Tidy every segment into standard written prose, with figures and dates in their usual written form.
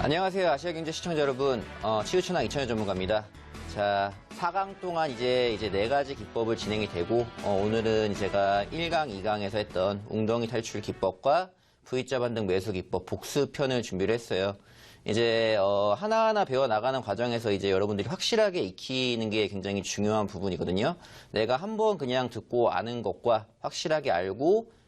안녕하세요. 아시아경제 시청자 여러분. 치유천왕 이천여 전문가입니다. 자, 4강 동안 이제 4가지 기법을 진행이 되고, 오늘은 제가 1강, 2강에서 했던 웅덩이 탈출 기법과 V자 반등 매수 기법 복습편을 준비를 했어요. 이제, 하나하나 배워나가는 과정에서 이제 여러분들이 확실하게 익히는 게 굉장히 중요한 부분이거든요. 내가 한번 그냥 듣고 아는 것과 확실하게 알고,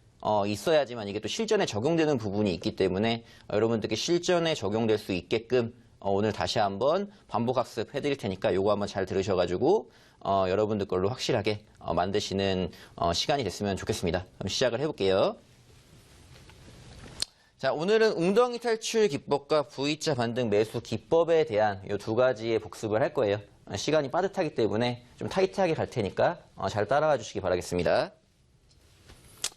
있어야지만 이게 또 실전에 적용되는 부분이 있기 때문에 여러분들께 실전에 적용될 수 있게끔 오늘 다시 한번 반복 학습 해드릴 테니까 요거 한번 잘 들으셔가지고 여러분들 걸로 확실하게 만드시는 시간이 됐으면 좋겠습니다. 그럼 시작을 해볼게요. 자, 오늘은 웅덩이 탈출 기법과 V자 반등 매수 기법에 대한 이 2가지의 복습을 할 거예요. 시간이 빠듯하기 때문에 좀 타이트하게 갈 테니까 잘 따라가 주시기 바라겠습니다.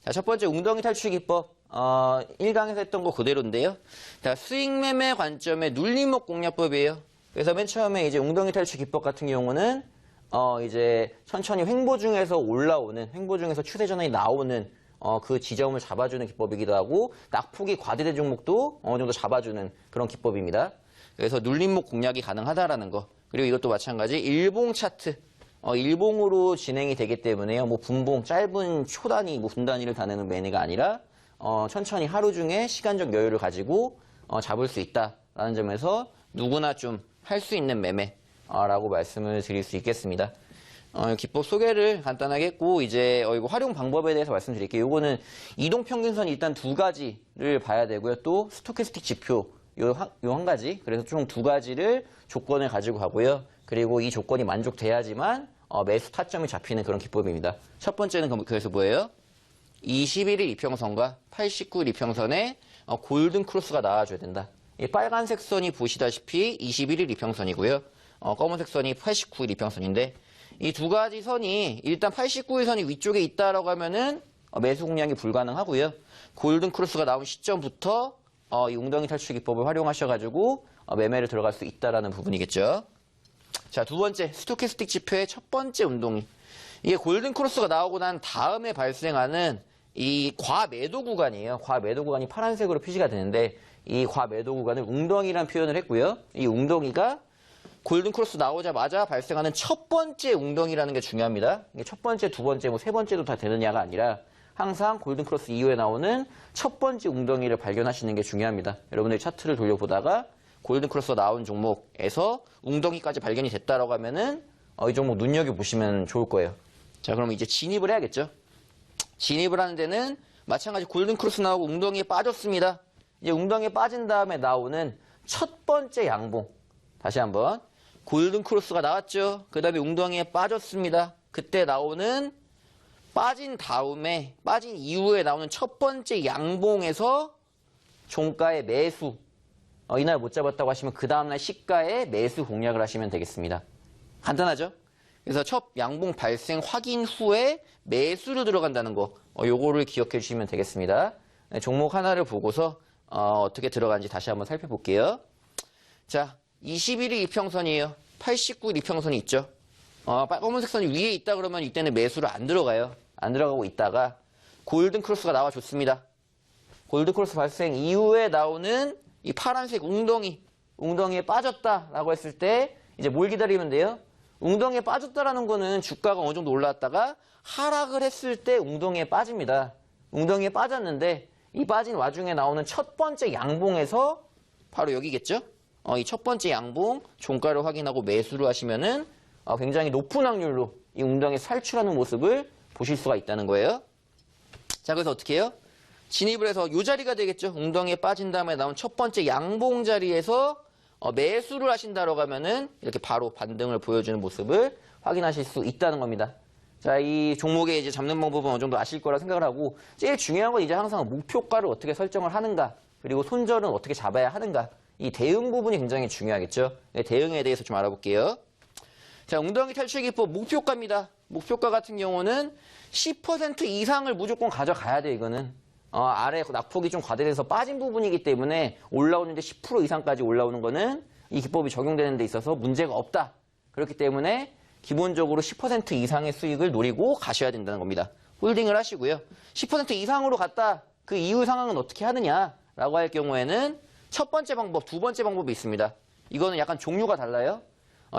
자, 첫 번째 웅덩이 탈출 기법 1강에서 했던 거 그대로인데요. 자, 수익 매매 관점의 눌림목 공략법이에요. 그래서 맨 처음에 이제 웅덩이 탈출 기법 같은 경우는 이제 천천히 횡보 중에서 올라오는, 횡보 중에서 추세 전환이 나오는 그 지점을 잡아주는 기법이기도 하고, 낙폭이 과대된 종목도 어느 정도 잡아주는 그런 기법입니다. 그래서 눌림목 공략이 가능하다라는 거. 그리고 이것도 마찬가지 일봉 차트. 일봉으로 진행이 되기 때문에요. 뭐 분봉, 짧은 초단위, 뭐 분단위를 다루는 매매가 아니라 천천히 하루 중에 시간적 여유를 가지고 잡을 수 있다라는 점에서 누구나 좀 할 수 있는 매매라고 말씀을 드릴 수 있겠습니다. 기법 소개를 간단하게 했고, 이제 이거 활용 방법에 대해서 말씀드릴게요. 이거는 이동평균선 일단 2가지를 봐야 되고요. 또 스토캐스틱 지표 요 한 가지. 그래서 총 2가지를 조건을 가지고 가고요. 그리고 이 조건이 만족돼야지만 매수 타점이 잡히는 그런 기법입니다. 첫 번째는 그래서 뭐예요? 21일 이평선과 89일 이평선에 골든 크로스가 나와줘야 된다. 이 빨간색 선이 보시다시피 21일 이평선이고요. 검은색 선이 89일 이평선인데, 이 2가지 선이 일단 89일 선이 위쪽에 있다라고 하면은 매수 공략이 불가능하고요. 골든 크로스가 나온 시점부터 이 웅덩이 탈출 기법을 활용하셔가지고 매매를 들어갈 수 있다라는 부분이겠죠. 자, 두 번째 스토캐스틱 지표의 첫 번째 운동이, 이게 골든 크로스가 나오고 난 다음에 발생하는 이 과매도 구간이에요. 과매도 구간이 파란색으로 표시가 되는데, 이 과매도 구간을 웅덩이라는 표현을 했고요. 이 웅덩이가 골든 크로스 나오자마자 발생하는 첫 번째 웅덩이라는 게 중요합니다. 이게 첫 번째, 두 번째, 뭐 세 번째도 다 되느냐가 아니라 항상 골든 크로스 이후에 나오는 첫 번째 웅덩이를 발견하시는 게 중요합니다. 여러분들이 차트를 돌려보다가 골든 크로스가 나온 종목에서 웅덩이까지 발견이 됐다라고 하면은 이 종목 눈여겨보시면 좋을 거예요. 자, 그럼 이제 진입을 해야겠죠. 진입을 하는 데는 마찬가지 골든 크로스 나오고 웅덩이에 빠졌습니다. 이제 웅덩이에 빠진 다음에 나오는 첫 번째 양봉. 다시 한번. 골든 크로스가 나왔죠. 그 다음에 웅덩이에 빠졌습니다. 그때 나오는 빠진 이후에 나오는 첫 번째 양봉에서 종가의 매수. 이날 못 잡았다고 하시면 그 다음날 시가에 매수 공략을 하시면 되겠습니다. 간단하죠? 그래서 첫 양봉 발생 확인 후에 매수로 들어간다는 거, 요거를 기억해 주시면 되겠습니다. 네, 종목 하나를 보고서 어떻게 들어가는지 다시 한번 살펴볼게요. 자, 21일 이평선이에요. 89일 이평선이 있죠. 검은색 선이 위에 있다 그러면 이때는 매수를 안 들어가요. 안 들어가고 있다가 골든 크로스가 나와줬습니다. 골든 크로스 발생 이후에 나오는 이 파란색 웅덩이에 빠졌다라고 했을 때 이제 뭘 기다리면 돼요? 웅덩이에 빠졌다라는 거는 주가가 어느 정도 올라왔다가 하락을 했을 때 웅덩이에 빠집니다. 웅덩이에 빠졌는데 이 빠진 와중에 나오는 첫 번째 양봉에서 바로 여기겠죠? 이 첫 번째 양봉 종가를 확인하고 매수를 하시면은 굉장히 높은 확률로 이 웅덩이에 살출하는 모습을 보실 수가 있다는 거예요. 자, 그래서 어떻게 해요? 진입을 해서 이 자리가 되겠죠. 웅덩이에 빠진 다음에 나온 첫 번째 양봉 자리에서 매수를 하신다라고 하면은 이렇게 바로 반등을 보여주는 모습을 확인하실 수 있다는 겁니다. 자, 이 종목에 이제 잡는 방법은 어느 정도 아실 거라 생각을 하고, 제일 중요한 건 이제 항상 목표가를 어떻게 설정을 하는가, 그리고 손절은 어떻게 잡아야 하는가, 이 대응 부분이 굉장히 중요하겠죠. 네, 대응에 대해서 좀 알아볼게요. 자, 웅덩이 탈출 기법 목표가입니다. 목표가 같은 경우는 10% 이상을 무조건 가져가야 돼, 이거는. 아래 낙폭이 좀 과대돼서 빠진 부분이기 때문에 올라오는데 10% 이상까지 올라오는 거는 이 기법이 적용되는 데 있어서 문제가 없다. 그렇기 때문에 기본적으로 10% 이상의 수익을 노리고 가셔야 된다는 겁니다. 홀딩을 하시고요. 10% 이상으로 갔다 그 이후 상황은 어떻게 하느냐라고 할 경우에는 첫 번째 방법, 두 번째 방법이 있습니다. 이거는 약간 종류가 달라요.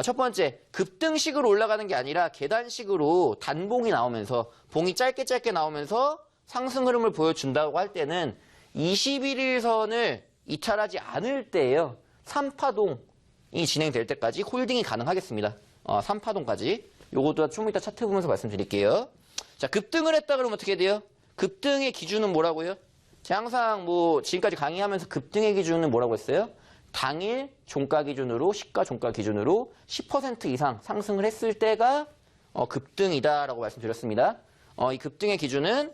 첫 번째, 급등식으로 올라가는 게 아니라 계단식으로 단봉이 나오면서, 봉이 짧게 나오면서 상승 흐름을 보여준다고 할 때는 21일선을 이탈하지 않을 때예요. 3파동이 진행될 때까지 홀딩이 가능하겠습니다. 3파동까지. 요것도 좀 이따 차트 보면서 말씀드릴게요. 자, 급등을 했다 그러면 어떻게 돼요? 급등의 기준은 뭐라고요? 제가 항상 지금까지 강의하면서 급등의 기준은 뭐라고 했어요? 당일 종가 기준으로, 시가 종가 기준으로 10% 이상 상승을 했을 때가 급등이다라고 말씀드렸습니다. 이 급등의 기준은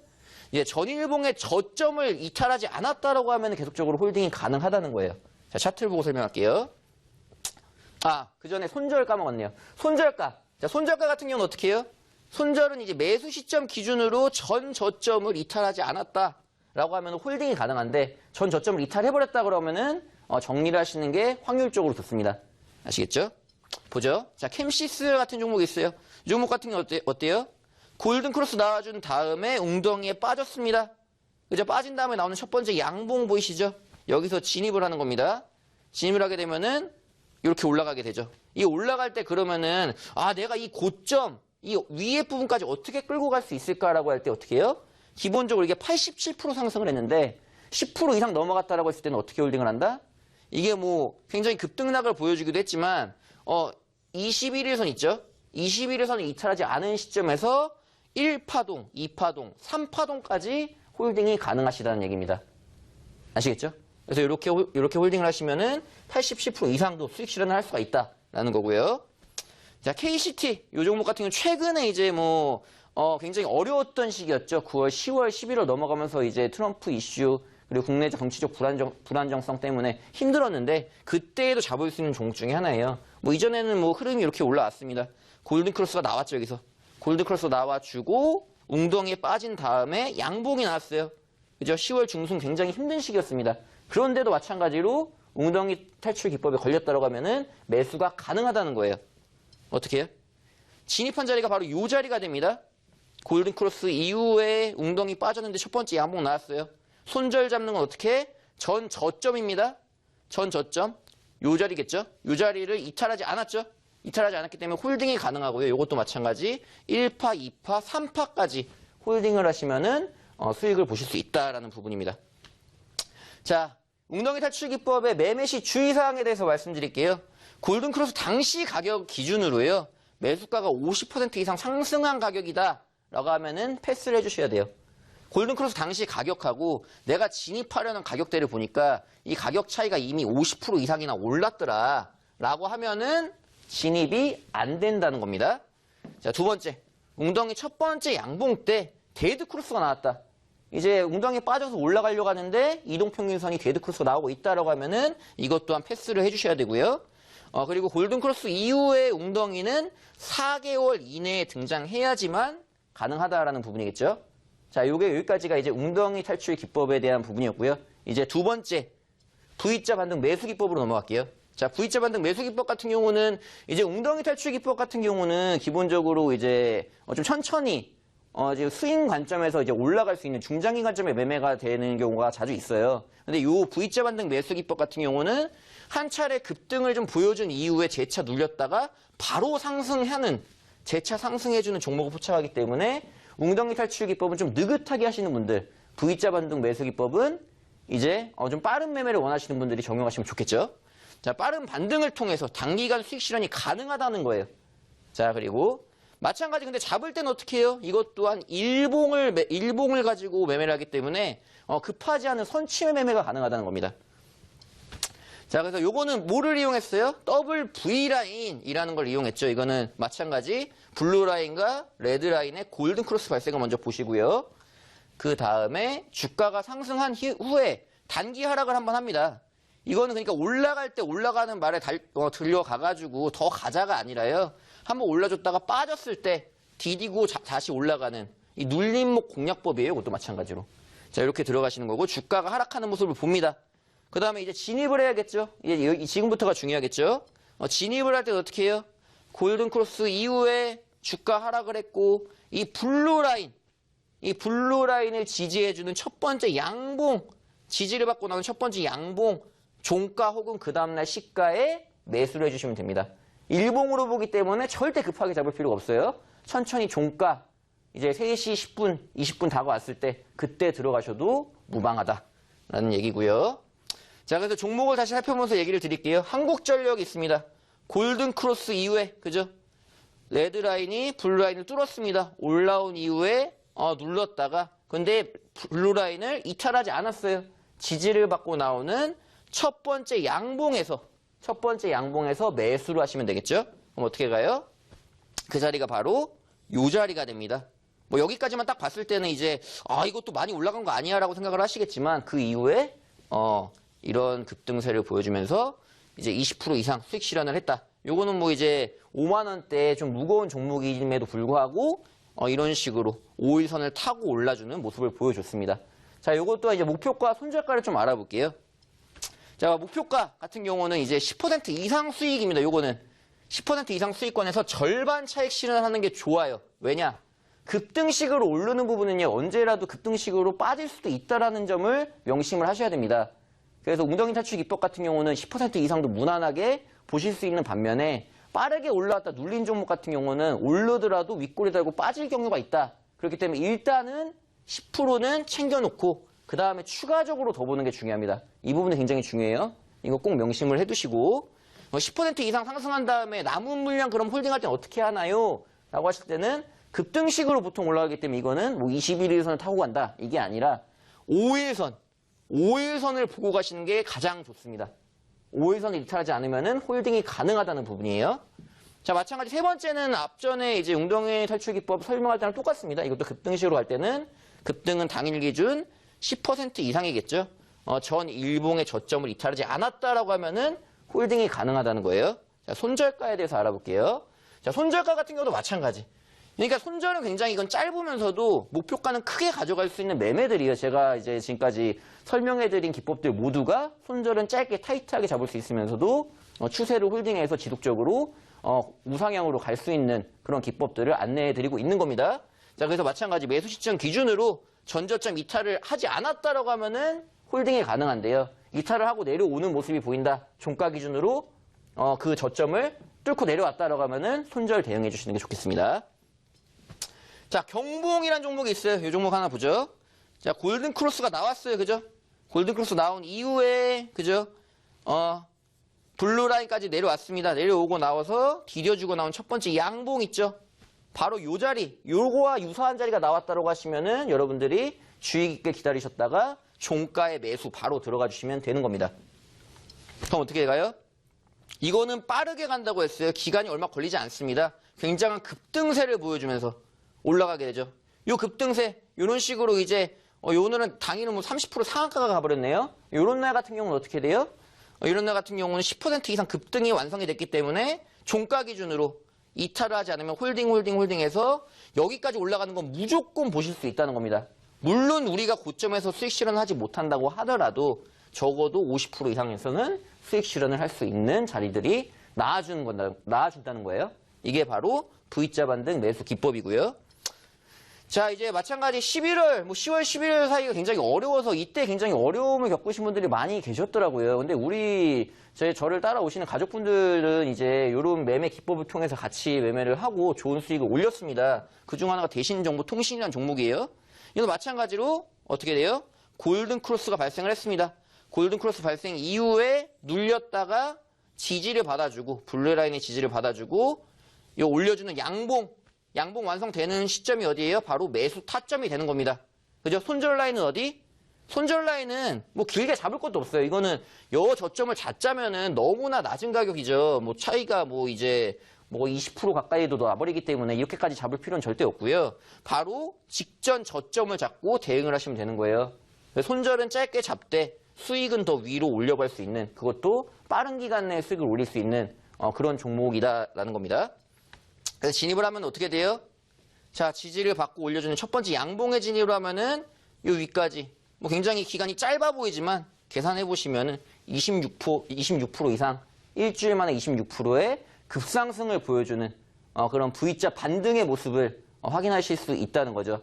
이제 전일봉의 저점을 이탈하지 않았다라고 하면 계속적으로 홀딩이 가능하다는 거예요. 자, 차트를 보고 설명할게요. 그 전에 손절 까먹었네요. 손절가. 자, 손절가 같은 경우는 어떻게 해요? 손절은 이제 매수 시점 기준으로 전 저점을 이탈하지 않았다라고 하면 홀딩이 가능한데 전 저점을 이탈해버렸다 그러면은 정리를 하시는 게 확률적으로 좋습니다. 아시겠죠? 보죠. 자, 캠시스 같은 종목이 있어요. 이 종목 같은 경우 어때요? 골든 크로스 나와준 다음에 웅덩이에 빠졌습니다. 그죠? 빠진 다음에 나오는 첫 번째 양봉 보이시죠? 여기서 진입을 하는 겁니다. 진입을 하게 되면은 이렇게 올라가게 되죠. 이 올라갈 때 그러면은 내가 이 고점, 이 위에 부분까지 어떻게 끌고 갈 수 있을까라고 할 때 어떻게 해요? 기본적으로 이게 87% 상승을 했는데 10% 이상 넘어갔다라고 했을 때는 어떻게 홀딩을 한다? 이게 굉장히 급등락을 보여주기도 했지만 21일선 있죠? 21일선을 이탈하지 않은 시점에서 1파동, 2파동, 3파동까지 홀딩이 가능하시다는 얘기입니다. 아시겠죠? 그래서 이렇게 홀딩을 하시면은 80, 10% 이상도 수익 실현을 할 수가 있다라는 거고요. 자, KCT 이 종목 같은 경우는 최근에 이제 굉장히 어려웠던 시기였죠. 9월, 10월, 11월 넘어가면서 이제 트럼프 이슈 그리고 국내적 정치적 불안정성 때문에 힘들었는데 그때에도 잡을 수 있는 종목 중에 하나예요. 이전에는 흐름이 이렇게 올라왔습니다. 골든크로스가 나왔죠, 여기서. 골든크로스 나와주고 웅덩이에 빠진 다음에 양봉이 나왔어요. 그죠? 10월 중순 굉장히 힘든 시기였습니다. 그런데도 마찬가지로 웅덩이 탈출 기법에 걸렸다고 하면은 매수가 가능하다는 거예요. 어떻게 해요? 진입한 자리가 바로 이 자리가 됩니다. 골든크로스 이후에 웅덩이 빠졌는데 첫 번째 양봉 나왔어요. 손절 잡는 건 어떻게 해? 전 저점입니다. 전 저점. 요 자리겠죠? 요 자리를 이탈하지 않았죠? 이탈하지 않았기 때문에 홀딩이 가능하고요. 이것도 마찬가지 1파, 2파, 3파까지 홀딩을 하시면은 수익을 보실 수 있다라는 부분입니다. 자, 웅덩이 탈출 기법의 매매 시 주의사항에 대해서 말씀드릴게요. 골든크로스 당시 가격 기준으로요. 매수가가 50% 이상 상승한 가격이다라고 하면은 패스를 해주셔야 돼요. 골든크로스 당시 가격하고 내가 진입하려는 가격대를 보니까 이 가격 차이가 이미 50% 이상이나 올랐더라 라고 하면은 진입이 안 된다는 겁니다. 자, 두 번째, 웅덩이 첫 번째 양봉 때 데이드크로스가 나왔다. 이제 웅덩이에 빠져서 올라가려고 하는데 이동평균선이 데이드크로스가 나오고 있다라고 하면은 이것 또한 패스를 해주셔야 되고요. 그리고 골든크로스 이후에 웅덩이는 4개월 이내에 등장해야지만 가능하다라는 부분이겠죠. 자, 요게 여기까지가 이제 웅덩이 탈출 기법에 대한 부분이었고요. 이제 두 번째, V자 반등 매수 기법으로 넘어갈게요. 자, V자 반등 매수 기법 같은 경우는 이제 웅덩이 탈출 기법 같은 경우는 기본적으로 이제 좀 천천히 지금 스윙 관점에서 이제 올라갈 수 있는 중장기 관점에 매매가 되는 경우가 자주 있어요. 근데 요 V자 반등 매수 기법 같은 경우는 한 차례 급등을 좀 보여준 이후에 재차 눌렸다가 바로 상승하는, 재차 상승해주는 종목을 포착하기 때문에 웅덩이 탈출 기법은 좀 느긋하게 하시는 분들, V자 반등 매수 기법은 이제 좀 빠른 매매를 원하시는 분들이 적용하시면 좋겠죠. 자, 빠른 반등을 통해서 단기간 수익 실현이 가능하다는 거예요. 자, 그리고 마찬가지 근데 잡을 때는 어떻게 해요? 이것 또한 일봉을 가지고 매매를 하기 때문에 급하지 않은 선취매 매매가 가능하다는 겁니다. 자, 그래서 요거는 뭐를 이용했어요? 더블 V라인이라는 걸 이용했죠. 이거는 마찬가지 블루라인과 레드라인의 골든크로스 발생을 먼저 보시고요. 그 다음에 주가가 상승한 후에 단기 하락을 한번 합니다. 이거는 그러니까 올라갈 때 올라가는 말에 들려가가지고 더 가자가 아니라요. 한번 올라줬다가 빠졌을 때 디디고 다시 올라가는 이 눌림목 공략법이에요. 이것도 마찬가지로. 자, 이렇게 들어가시는 거고 주가가 하락하는 모습을 봅니다. 그 다음에 이제 진입을 해야겠죠. 이제 지금부터가 중요하겠죠. 진입을 할 때 어떻게 해요? 골든크로스 이후에 주가 하락을 했고 이 블루라인을 지지해주는 첫 번째 양봉, 지지를 받고 나온 첫 번째 양봉 종가 혹은 그 다음날 시가에 매수를 해주시면 됩니다. 일봉으로 보기 때문에 절대 급하게 잡을 필요가 없어요. 천천히 종가 이제 3시 10분, 20분 다가왔을 때 그때 들어가셔도 무방하다라는 얘기고요. 자, 그래서 종목을 다시 살펴보면서 얘기를 드릴게요. 한국전력이 있습니다. 골든크로스 이후에 그죠? 레드라인이 블루라인을 뚫었습니다. 올라온 이후에 눌렀다가 근데 블루라인을 이탈하지 않았어요. 지지를 받고 나오는 첫 번째 양봉에서 매수를 하시면 되겠죠? 그럼 어떻게 가요? 그 자리가 바로 요 자리가 됩니다. 뭐 여기까지만 딱 봤을 때는 이제 이것도 많이 올라간 거 아니야 라고 생각을 하시겠지만 그 이후에 이런 급등세를 보여주면서 이제 20% 이상 수익 실현을 했다. 요거는 뭐 이제 5만 원대 좀 무거운 종목임에도 불구하고 이런 식으로 5일선을 타고 올라주는 모습을 보여줬습니다. 자, 요것도 이제 목표가, 손절가를 좀 알아볼게요. 자, 목표가 같은 경우는 이제 10% 이상 수익입니다. 요거는 10% 이상 수익권에서 절반 차익 실현하는 게 좋아요. 왜냐? 급등식으로 오르는 부분은요, 언제라도 급등식으로 빠질 수도 있다라는 점을 명심을 하셔야 됩니다. 그래서 웅덩이 탈출 기법 같은 경우는 10% 이상도 무난하게 보실 수 있는 반면에 빠르게 올라왔다 눌린 종목 같은 경우는 오르더라도 윗골이 달고 빠질 경우가 있다. 그렇기 때문에 일단은 10%는 챙겨놓고 그 다음에 추가적으로 더 보는 게 중요합니다. 이 부분이 굉장히 중요해요. 이거 꼭 명심을 해두시고 10% 이상 상승한 다음에 남은 물량 그럼 홀딩할 때는 어떻게 하나요? 라고 하실 때는 급등식으로 보통 올라가기 때문에 이거는 뭐 21일선을 타고 간다. 이게 아니라 5일선을 보고 가시는 게 가장 좋습니다. 5일선을 이탈하지 않으면은 홀딩이 가능하다는 부분이에요. 자, 마찬가지 세 번째는 앞전에 이제 웅덩이 탈출 기법 설명할 때랑 똑같습니다. 이것도 급등식으로 할 때는 급등은 당일 기준 10% 이상이겠죠. 전 일봉의 저점을 이탈하지 않았다라고 하면은 홀딩이 가능하다는 거예요. 자, 손절가에 대해서 알아볼게요. 자, 손절가 같은 경우도 마찬가지. 그러니까 손절은 굉장히 이건 짧으면서도 목표가는 크게 가져갈 수 있는 매매들이에요. 제가 이제 지금까지 설명해드린 기법들 모두가 손절은 짧게 타이트하게 잡을 수 있으면서도 추세를 홀딩해서 지속적으로 우상향으로 갈 수 있는 그런 기법들을 안내해드리고 있는 겁니다. 자, 그래서 마찬가지 매수 시점 기준으로 전저점 이탈을 하지 않았다라고 하면은 홀딩이 가능한데요. 이탈을 하고 내려오는 모습이 보인다. 종가 기준으로 그 저점을 뚫고 내려왔다라고 하면은 손절 대응해 주시는 게 좋겠습니다. 자, 경봉이란 종목이 있어요. 이 종목 하나 보죠. 자, 골든크로스가 나왔어요. 그죠? 골든크로스 나온 이후에, 그죠? 블루라인까지 내려왔습니다. 내려오고 나와서 디뎌주고 나온 첫 번째 양봉 있죠? 바로 요 자리, 요거와 유사한 자리가 나왔다고 하시면은 여러분들이 주의 깊게 기다리셨다가 종가의 매수 바로 들어가 주시면 되는 겁니다. 그럼 어떻게 가요? 이거는 빠르게 간다고 했어요. 기간이 얼마 걸리지 않습니다. 굉장한 급등세를 보여주면서 올라가게 되죠. 요 급등세, 요런 식으로 이제, 오늘은 당일은 뭐 30% 상한가가 가버렸네요. 요런 날 같은 경우는 어떻게 돼요? 이런 날 같은 경우는 10% 이상 급등이 완성이 됐기 때문에 종가 기준으로 이탈을 하지 않으면 홀딩해서 여기까지 올라가는 건 무조건 보실 수 있다는 겁니다. 물론 우리가 고점에서 수익 실현을 하지 못한다고 하더라도 적어도 50% 이상에서는 수익 실현을 할 수 있는 자리들이 나아준다는 거예요. 이게 바로 V자 반등 매수 기법이고요. 자, 이제 마찬가지 11월, 10월, 11월 사이가 굉장히 어려워서 이때 굉장히 어려움을 겪으신 분들이 많이 계셨더라고요. 근데 저를 따라오시는 가족분들은 이제 이런 매매 기법을 통해서 같이 매매를 하고 좋은 수익을 올렸습니다. 그중 하나가 대신정보통신이라는 종목이에요. 이건 마찬가지로 어떻게 돼요? 골든크로스가 발생을 했습니다. 골든크로스 발생 이후에 눌렸다가 지지를 받아주고, 블루라인의 지지를 받아주고, 이 올려주는 양봉 완성되는 시점이 어디예요? 바로 매수 타점이 되는 겁니다. 그죠? 손절 라인은 어디? 손절 라인은 뭐 길게 잡을 것도 없어요. 이거는 요 저점을 잡자면은 너무나 낮은 가격이죠. 뭐 차이가 뭐 이제 뭐 20% 가까이도 나버리기 때문에 이렇게까지 잡을 필요는 절대 없고요. 바로 직전 저점을 잡고 대응을 하시면 되는 거예요. 손절은 짧게 잡되 수익은 더 위로 올려갈 수 있는, 그것도 빠른 기간 내에 수익을 올릴 수 있는 그런 종목이다라는 겁니다. 그래서 진입을 하면 어떻게 돼요? 자, 지지를 받고 올려주는 첫 번째 양봉에 진입을 하면은 요 위까지 뭐 굉장히 기간이 짧아 보이지만 계산해 보시면은 26% 이상 일주일 만에 26%의 급상승을 보여주는 그런 V자 반등의 모습을 확인하실 수 있다는 거죠.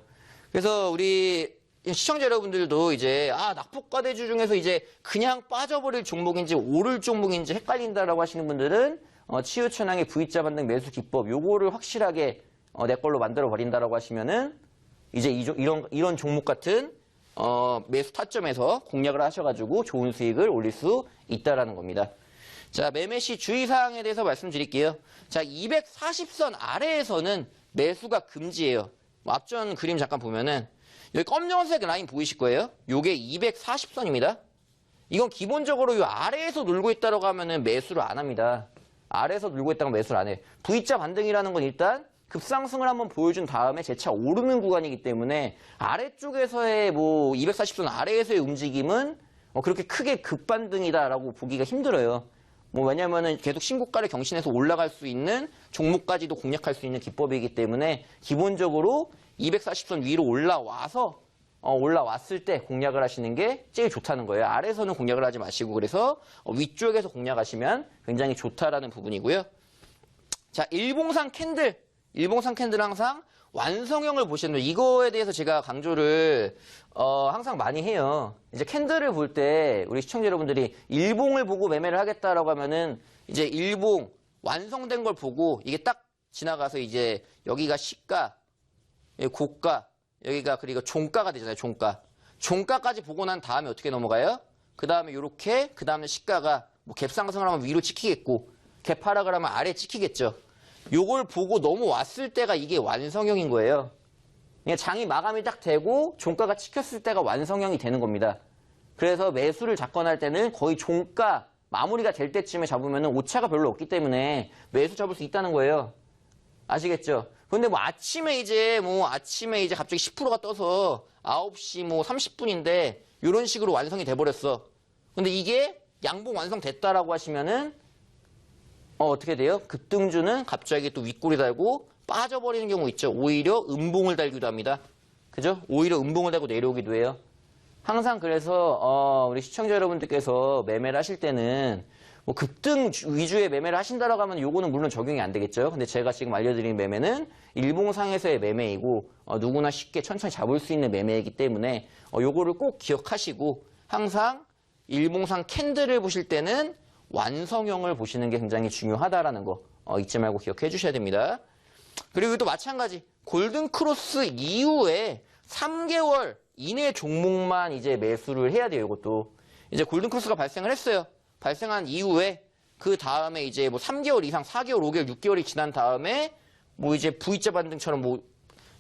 그래서 우리 시청자 여러분들도 이제 낙폭과대주 중에서 이제 그냥 빠져버릴 종목인지 오를 종목인지 헷갈린다라고 하시는 분들은 치유천왕의 V자 반등 매수 기법 요거를 확실하게 내 걸로 만들어 버린다라고 하시면은 이제 이런 종목 같은 매수 타점에서 공략을 하셔가지고 좋은 수익을 올릴 수 있다라는 겁니다. 자, 매매 시 주의사항에 대해서 말씀드릴게요. 자, 240선 아래에서는 매수가 금지예요. 앞전 그림 잠깐 보면은 여기 검정색 라인 보이실 거예요. 요게 240선입니다. 이건 기본적으로 요 아래에서 놀고 있다고 하면은 매수를 안 합니다. 아래에서 놀고 있다고 매수를 안 해요. V자 반등이라는 건 일단 급상승을 한번 보여준 다음에 재차 오르는 구간이기 때문에 아래쪽에서의 240선 아래에서의 움직임은 그렇게 크게 급반등이다라고 보기가 힘들어요. 왜냐면은 계속 신고가를 경신해서 올라갈 수 있는 종목까지도 공략할 수 있는 기법이기 때문에 기본적으로 240선 위로 올라왔을 때 공략을 하시는 게 제일 좋다는 거예요. 아래에서는 공략을 하지 마시고 그래서 위쪽에서 공략하시면 굉장히 좋다라는 부분이고요. 자, 일봉상 캔들은 항상 완성형을 보시는 거예요. 이거에 대해서 제가 강조를 항상 많이 해요. 이제 캔들을 볼 때 우리 시청자 여러분들이 일봉을 보고 매매를 하겠다라고 하면은 이제 일봉 완성된 걸 보고 이게 딱 지나가서 이제 여기가 시가, 여기 고가, 여기가 그리고 종가가 되잖아요. 종가까지 보고 난 다음에 어떻게 넘어가요? 그 다음에 이렇게 그 다음에 시가가 갭 상승을 하면 위로 찍히겠고 갭 하락을 하면 아래 찍히겠죠. 요걸 보고 넘어왔을 때가 이게 완성형인 거예요. 그냥 장이 마감이 딱 되고 종가가 찍혔을 때가 완성형이 되는 겁니다. 그래서 매수를 잡거나 할 때는 거의 종가 마무리가 될 때쯤에 잡으면 오차가 별로 없기 때문에 매수 잡을 수 있다는 거예요. 아시겠죠? 근데 아침에 이제 갑자기 10%가 떠서 9시 30분인데 이런 식으로 완성이 돼버렸어. 근데 이게 양봉 완성됐다라고 하시면은 어떻게 돼요? 급등주는 갑자기 또 윗골이 달고 빠져버리는 경우 있죠. 오히려 음봉을 달기도 합니다. 그죠? 오히려 음봉을 달고 내려오기도 해요. 항상 그래서 우리 시청자 여러분들께서 매매를 하실 때는 급등 위주의 매매를 하신다라고 하면 요거는 물론 적용이 안 되겠죠. 근데 제가 지금 알려드린 매매는 일봉상에서의 매매이고 누구나 쉽게 천천히 잡을 수 있는 매매이기 때문에 요거를 꼭 기억하시고 항상 일봉상 캔들을 보실 때는 완성형을 보시는 게 굉장히 중요하다라는 거 잊지 말고 기억해 주셔야 됩니다. 그리고 또 마찬가지 골든크로스 이후에 3개월 이내 종목만 이제 매수를 해야 돼요. 이것도 이제 골든크로스가 발생을 했어요. 발생한 이후에 그 다음에 이제 3개월 이상 4개월, 5개월, 6개월이 지난 다음에 이제 V자 반등처럼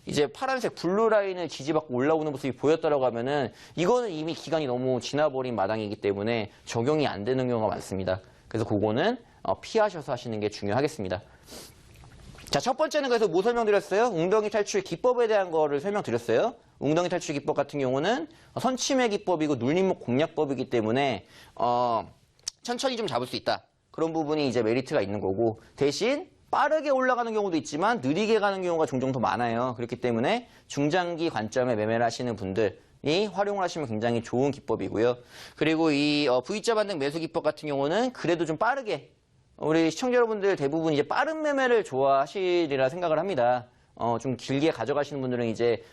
이제 파란색 블루 라인을 지지받고 올라오는 모습이 보였다라고 하면은 이거는 이미 기간이 너무 지나버린 마당이기 때문에 적용이 안 되는 경우가 많습니다. 그래서 그거는 피하셔서 하시는 게 중요하겠습니다. 자, 첫 번째는 그래서 뭐 설명드렸어요? 웅덩이 탈출 기법에 대한 거를 설명드렸어요. 웅덩이 탈출 기법 같은 경우는 선침해 기법이고 눌림목 공략법이기 때문에 천천히 좀 잡을 수 있다. 그런 부분이 이제 메리트가 있는 거고 대신 빠르게 올라가는 경우도 있지만 느리게 가는 경우가 종종 더 많아요. 그렇기 때문에 중장기 관점에 매매를 하시는 분들이 활용을 하시면 굉장히 좋은 기법이고요. 그리고 이 V자 반등 매수 기법 같은 경우는 그래도 좀 빠르게 우리 시청자 여러분들 대부분 이제 빠른 매매를 좋아하시리라 생각을 합니다. 좀 길게 가져가시는 분들은 이제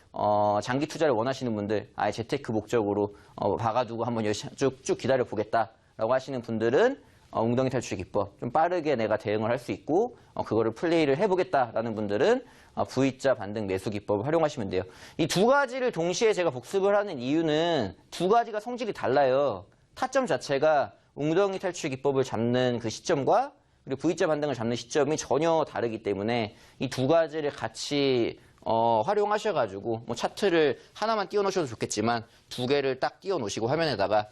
장기 투자를 원하시는 분들 아예 재테크 목적으로 박아두고 한번 쭉쭉 기다려 보겠다라고 하시는 분들은 웅덩이 탈출 기법 좀 빠르게 내가 대응을 할 수 있고 그거를 플레이를 해보겠다라는 분들은 V자 반등 매수 기법을 활용하시면 돼요. 이 두 가지를 동시에 제가 복습을 하는 이유는 두 가지가 성질이 달라요. 타점 자체가 웅덩이 탈출 기법을 잡는 그 시점과 그리고 V자 반등을 잡는 시점이 전혀 다르기 때문에 이 두 가지를 같이 활용하셔가지고 차트를 하나만 띄워놓으셔도 좋겠지만 두 개를 딱 띄워놓으시고 화면에다가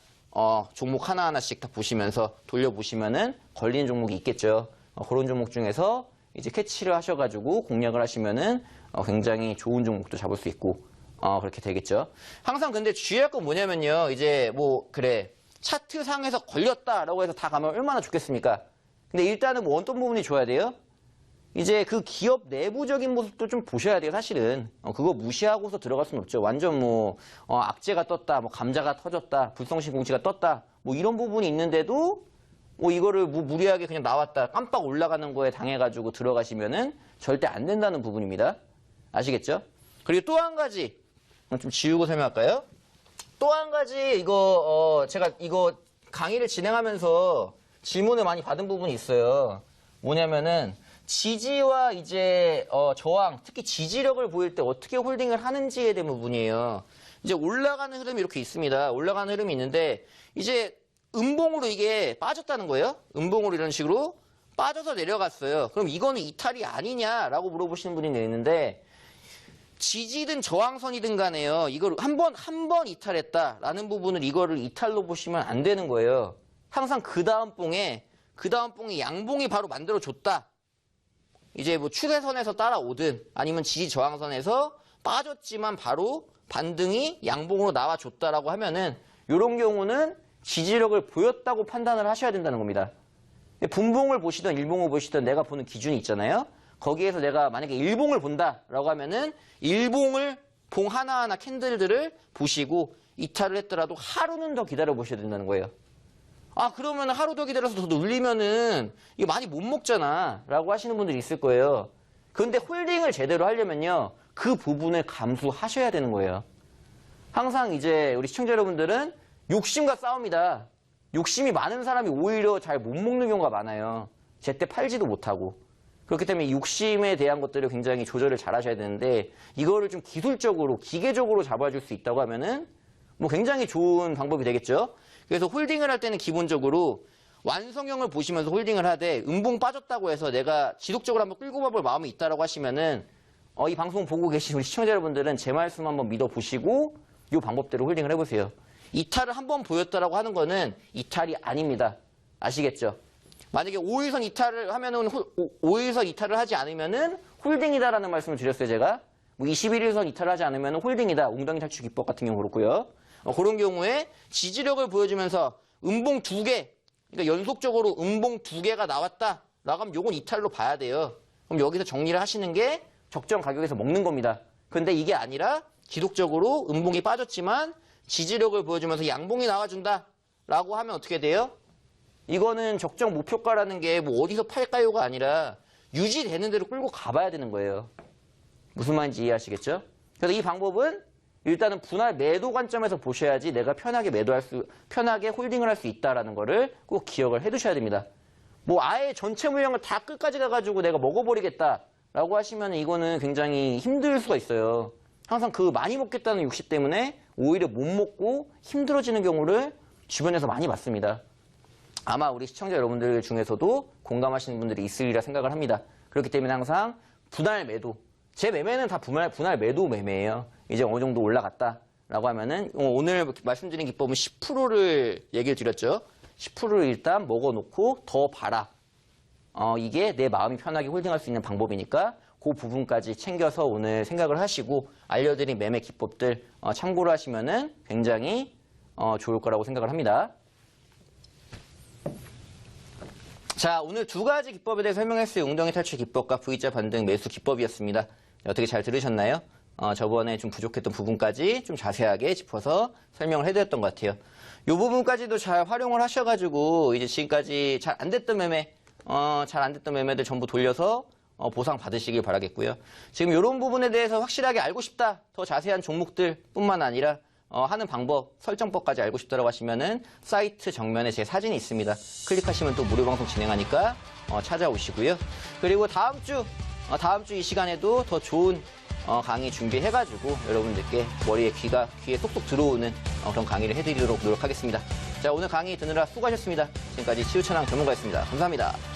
종목 하나하나씩 딱 보시면서 돌려보시면은 걸리는 종목이 있겠죠. 그런 종목 중에서 이제 캐치를 하셔가지고 공략을 하시면은 굉장히 좋은 종목도 잡을 수 있고 그렇게 되겠죠. 항상 근데 주의할 건 뭐냐면요. 이제 그래 차트 상에서 걸렸다라고 해서 다 가면 얼마나 좋겠습니까? 근데 일단은 어떤 부분이 좋아야 돼요? 이제 그 기업 내부적인 모습도 좀 보셔야 돼요, 사실은. 그거 무시하고서 들어갈 수는 없죠. 완전 악재가 떴다, 감자가 터졌다, 불성신 공시가 떴다, 이런 부분이 있는데도 이거를 무리하게 그냥 나왔다, 깜빡 올라가는 거에 당해가지고 들어가시면은 절대 안 된다는 부분입니다. 아시겠죠? 그리고 또 한 가지. 좀 지우고 설명할까요? 또 한 가지 제가 이거 강의를 진행하면서 질문을 많이 받은 부분이 있어요. 뭐냐면은 지지와 이제 저항, 특히 지지력을 보일 때 어떻게 홀딩을 하는지에 대한 부분이에요. 이제 올라가는 흐름이 이렇게 있습니다. 올라가는 흐름이 있는데 이제 음봉으로 이게 빠졌다는 거예요. 음봉으로 이런 식으로 빠져서 내려갔어요. 그럼 이거는 이탈이 아니냐라고 물어보시는 분이 있는데 지지든 저항선이든 간에요. 이걸 한 번 이탈했다라는 부분을 이거를 이탈로 보시면 안 되는 거예요. 항상 그 다음 봉에 양봉이 바로 만들어줬다. 이제 뭐 추세선에서 따라오든 아니면 지지 저항선에서 빠졌지만 바로 반등이 양봉으로 나와줬다라고 하면은 이런 경우는 지지력을 보였다고 판단을 하셔야 된다는 겁니다. 분봉을 보시든 일봉을 보시든 내가 보는 기준이 있잖아요. 거기에서 내가 만약에 일봉을 본다라고 하면은 일봉을 봉 하나하나 캔들들을 보시고 이탈을 했더라도 하루는 더 기다려 보셔야 된다는 거예요. 아, 그러면 하루 더 기다려서 더 눌리면은 이거 많이 못 먹잖아 라고 하시는 분들이 있을 거예요. 근데 홀딩을 제대로 하려면요, 그 부분을 감수하셔야 되는 거예요. 항상 이제 우리 시청자 여러분들은 욕심과 싸움이다. 욕심이 많은 사람이 오히려 잘 못 먹는 경우가 많아요. 제때 팔지도 못하고. 그렇기 때문에 욕심에 대한 것들을 굉장히 조절을 잘 하셔야 되는데 이거를 좀 기술적으로, 기계적으로 잡아줄 수 있다고 하면은 뭐 굉장히 좋은 방법이 되겠죠. 그래서 홀딩을 할 때는 기본적으로 완성형을 보시면서 홀딩을 하되 음봉 빠졌다고 해서 내가 지속적으로 한번 끌고 가볼 마음이 있다라고 하시면은 이 방송 보고 계신 우리 시청자 여러분들은 제 말씀 한번 믿어보시고 이 방법대로 홀딩을 해보세요. 이탈을 한번 보였다라고 하는 거는 이탈이 아닙니다. 아시겠죠? 만약에 5일선 이탈을 하면은 5일선 이탈을 하지 않으면은 홀딩이다라는 말씀을 드렸어요, 제가. 뭐 21일선 이탈을 하지 않으면 홀딩이다. 웅덩이 탈출 기법 같은 경우 그렇고요. 그런 경우에 지지력을 보여주면서 음봉 2개, 그러니까 연속적으로 음봉 2개가 나왔다. 라고 하면 요건 이탈로 봐야 돼요. 그럼 여기서 정리를 하시는 게 적정 가격에서 먹는 겁니다. 근데 이게 아니라 지속적으로 음봉이 빠졌지만 지지력을 보여주면서 양봉이 나와준다. 라고 하면 어떻게 돼요? 이거는 적정 목표가라는 게 뭐 어디서 팔까요가 아니라 유지되는 대로 끌고 가봐야 되는 거예요. 무슨 말인지 이해하시겠죠? 그래서 이 방법은 일단은 분할 매도 관점에서 보셔야지 내가 편하게 홀딩을 할 수 있다라는 거를 꼭 기억을 해 두셔야 됩니다. 뭐 아예 전체 물량을 다 끝까지 가가지고 내가 먹어버리겠다라고 하시면 이거는 굉장히 힘들 수가 있어요. 항상 그 많이 먹겠다는 욕심 때문에 오히려 못 먹고 힘들어지는 경우를 주변에서 많이 봤습니다. 아마 우리 시청자 여러분들 중에서도 공감하시는 분들이 있으리라 생각을 합니다. 그렇기 때문에 항상 분할 매도, 제 매매는 다 분할 매도 매매예요. 이제 어느 정도 올라갔다라고 하면은 오늘 말씀드린 기법은 10%를 얘기를 드렸죠. 10%를 일단 먹어놓고 더 봐라. 이게 내 마음이 편하게 홀딩할 수 있는 방법이니까 그 부분까지 챙겨서 오늘 생각을 하시고 알려드린 매매 기법들 참고를 하시면은 굉장히 좋을 거라고 생각을 합니다. 자, 오늘 두 가지 기법에 대해 설명했어요. 웅덩이 탈출 기법과 V자 반등 매수 기법이었습니다. 어떻게 잘 들으셨나요? 저번에 좀 부족했던 부분까지 좀 자세하게 짚어서 설명을 해드렸던 것 같아요. 이 부분까지도 잘 활용을 하셔가지고 이제 지금까지 잘 안 됐던 매매들 전부 돌려서 보상 받으시길 바라겠고요. 지금 이런 부분에 대해서 확실하게 알고 싶다, 더 자세한 종목들 뿐만 아니라 하는 방법, 설정법까지 알고 싶다고 하시면은 사이트 정면에 제 사진이 있습니다. 클릭하시면 또 무료 방송 진행하니까 찾아오시고요. 그리고 다음 주 이 시간에도 더 좋은 강의 준비해가지고 여러분들께 머리에 귀에 쏙쏙 들어오는 그런 강의를 해드리도록 노력하겠습니다. 자, 오늘 강의 듣느라 수고하셨습니다. 지금까지 치유천왕 전문가였습니다. 감사합니다.